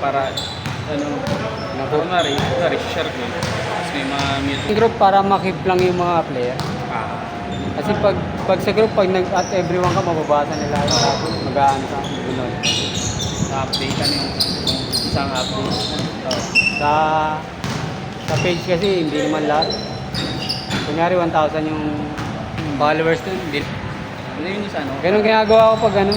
para ano, kunwari, share ko. Tapos may mga mutual. Group para makip lang yung mga player. Ah, Kasi pag sa group, pag at everyone ka, mababasa nila yung mag-aano sa gulon. update ano yung isang update. Oh. Sa page kasi, hindi naman lahat. Kunyari, 1,000 yung followers dun. Hindi. Ano yun isa, no? Ganun ginagawa ko pag ano,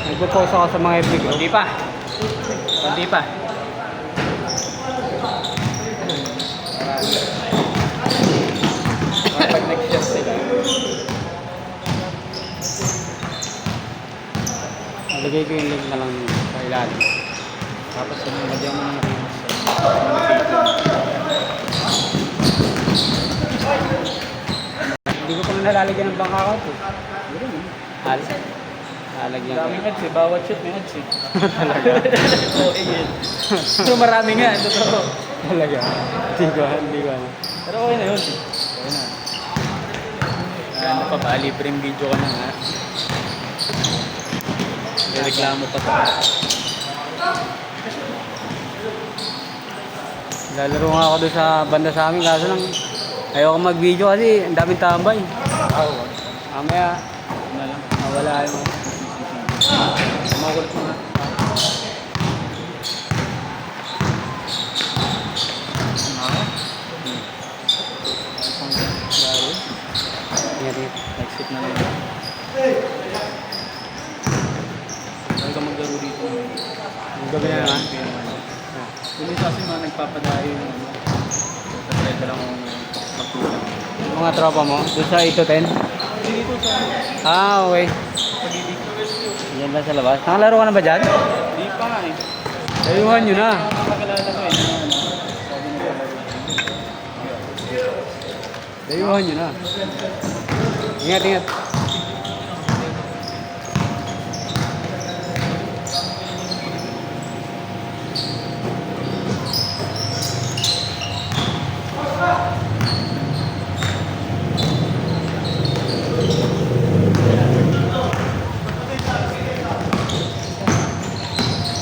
nagpo-post ako sa mga FB group. Hindi pa. Hindi pa. Para pag nag-share sila. Lagay ko yung link na lang sa ilalim. Tapos lagyan mo ng reels. Hindi ko pa nalalagyan ng bank account eh. Lalagyan ko. Daming ads eh. Bawat shoot may ads eh. Talaga? Oo, yun. Pero marami nga. Totoo. Talaga? Hindi ko ano. Pero okay na yun. Okay na. Ano pa ba? Libreng video ka na nga. May reklamo pa pa. Lalaro nga ako doon sa banda sa amin, kaso lang ayoko mag-video kasi ang daming tambay. Mamaya, Ano lang. mawala yung Makulit mo na. Exit na lang. Huwag ka maglaro dito. Ang gabi na naman. Yung isa kasi mga nagpapadayo yung ano. Tatry ka lang kung magtulang. Yung mga tropa mo, doon sa 8 to 10? Hindi dito sa Okay. pag-ibig. Yan lang sa labas. Nakalaro ka na ba dyan? Hindi pa nga eh. Ayuhan nyo na. Nakakalala ko eh. Sabi na palaro. Ayuhan nyo na. Ingat, ingat.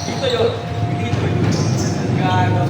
Dito yun. Dito yun. Gago.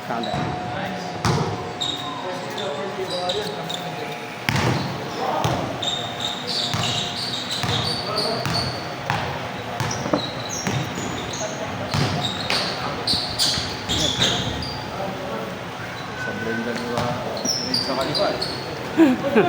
Kanda. Sobrang dalawa. Sa kaliwa eh.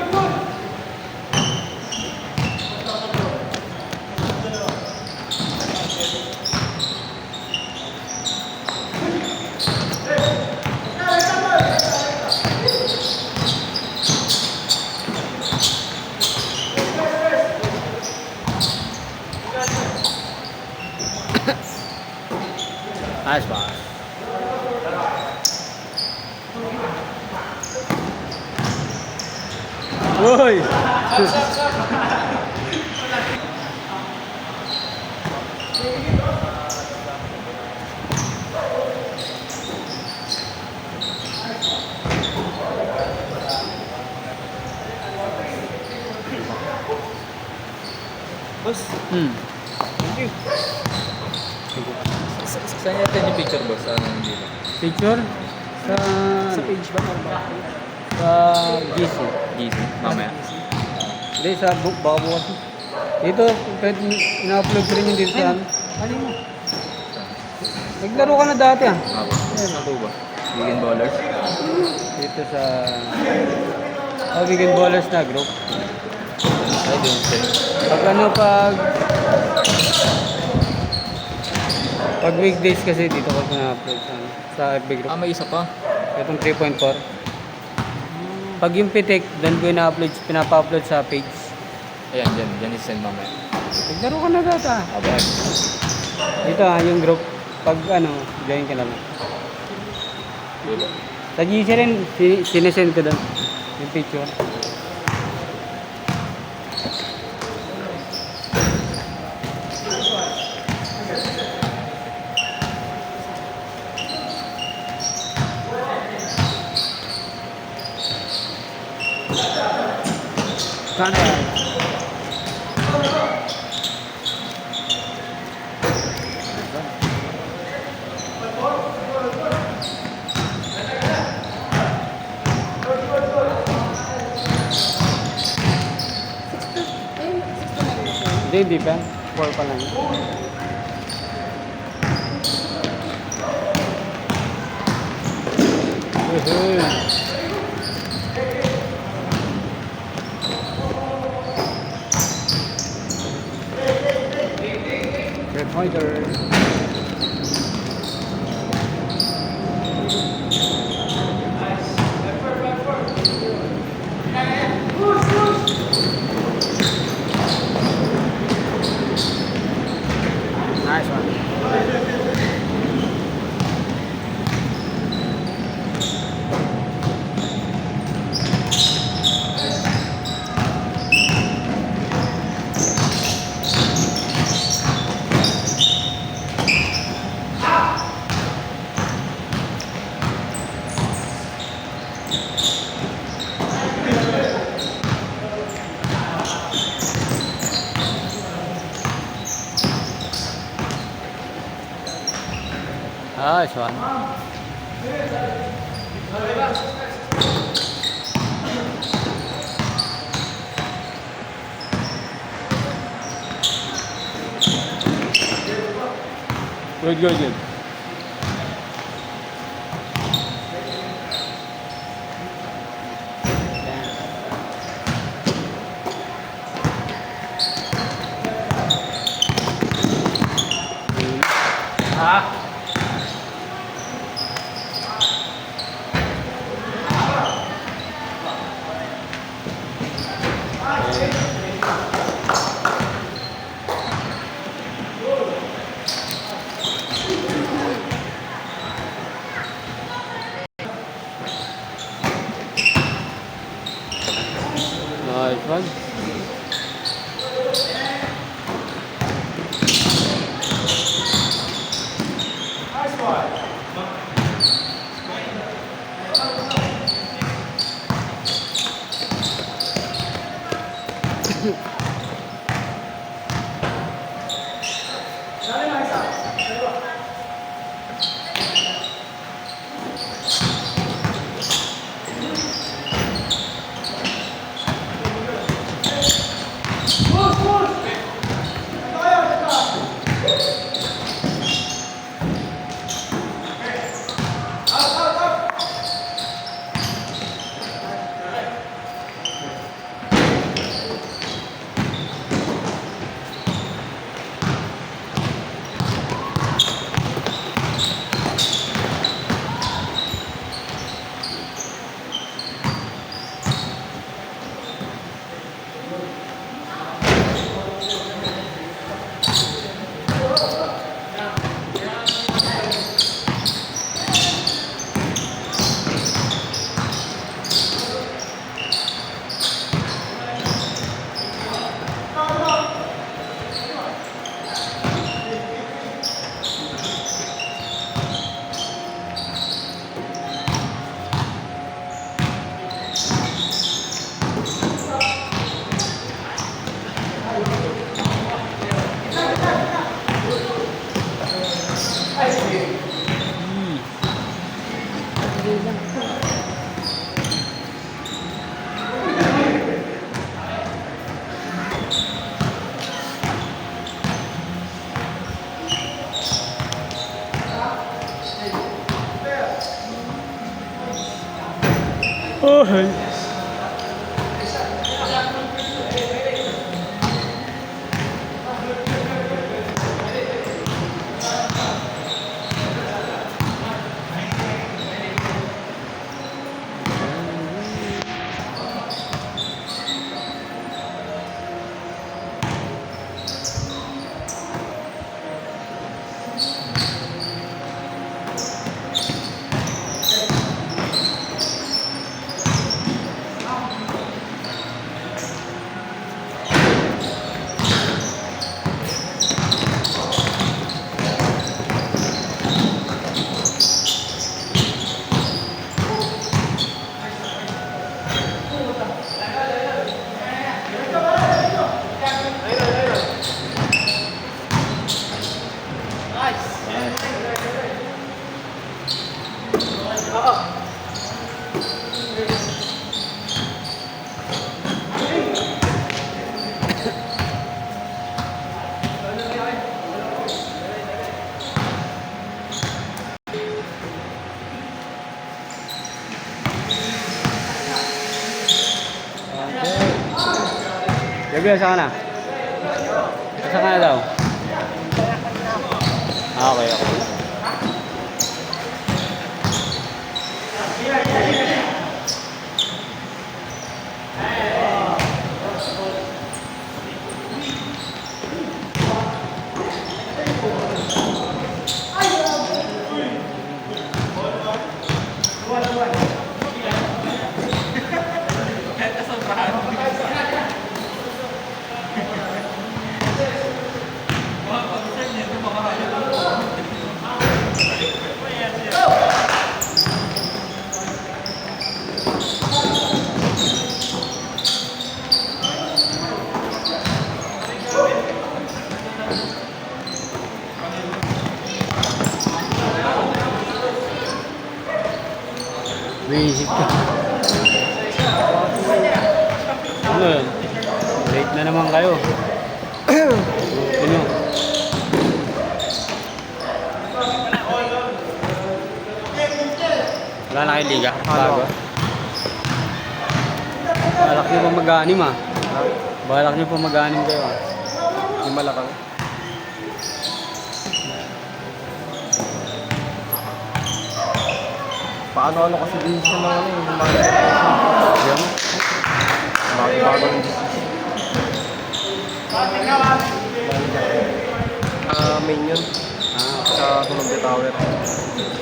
Ayos ba? Uy! Boss, Hmm. thank you. Saan natin yung picture boss? Saan dito? Picture? Sa... Sa page ba? Sa GC. Easy. Mamaya. Hindi, sa book. Baka bukas. Dito, pwede ina-upload ko rin yung dito sa... Ano mo? Naglaro ka na dati ah. Ako. Ano ba? Vegan Ballers? Dito sa... Weekend Ballers na group. Ay, doon siya. Pag ano, Pag weekdays kasi dito ko na-upload sa, sa FB group. May isa pa. Itong 3.4. Pag yung pitik, doon ko na-upload, pinapa-upload sa page. Ayan, dyan isend mamaya. Naglaro ka na data. Abay. Dito yung group. Pag join ka na lang. Sa GC rin, sinesend ko doon. Yung picture. Sana yan. Hindi pa. 4 pa lang. Red Fighter. Nice one. Nice one. Good. Nice one. Oh, hey. Gabriel, saan ka na? Saan ka na daw? Ah, okay, okay. Visit ka. Ano yun? Late na naman kayo. Grupo nyo. Wala na kayo liga? Bago? Balak nyo pa mag-anim ah. Balak nyo pa mag-anim kayo ah. Yung malakang. Paano kasi decision ng ano yung mga Yan. bagong main yun. Ah, Sa Columbia Tower.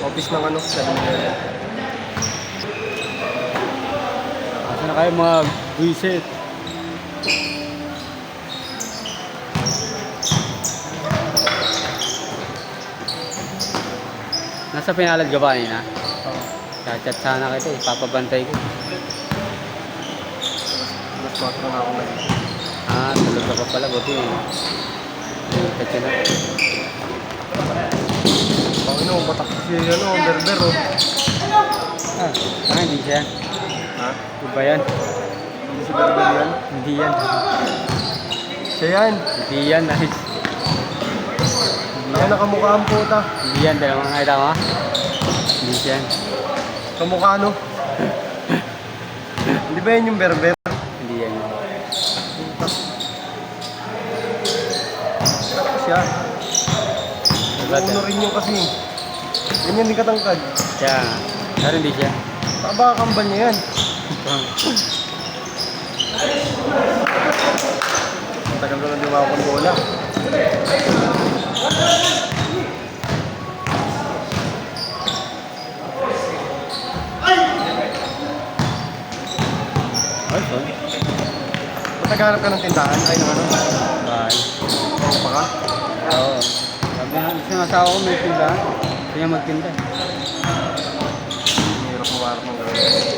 Office ng ano, sa Columbia. asa na kayo mag-visit? Nasa pinalad ka ba na? Chat sana kita eh, papabantay ko. Mas matro na ako nag Ah, tulog ka pa pala, buti eh. Chat yun na. ano, batak si ano, berber oh. Hindi siya. Ha? Iba yan. Hindi si berber yan? Hindi yan. Siya yan. Hindi yan, nice. Ako nakamukha ang puta. Hindi yan, dalawang nakita mo? Hindi siya yan. Kamukha ano? Hindi ba yan yung berber? Hindi yan. Tapos siya. Diba Uno rin yung kasi. Ganyan din katangkad. Kaya nga. Pero hindi siya. Baka kambal niya yan. Tagal ko na dumawa ng bola. Ay, so. Ba't naghanap ka ng tindahan? Ay, ng ano? Bye. Pa ka? Oo. Sabi nga, gusto ng asawa ko may tindahan. Gusto niya magtinda. Hirap mo harap ng gawin.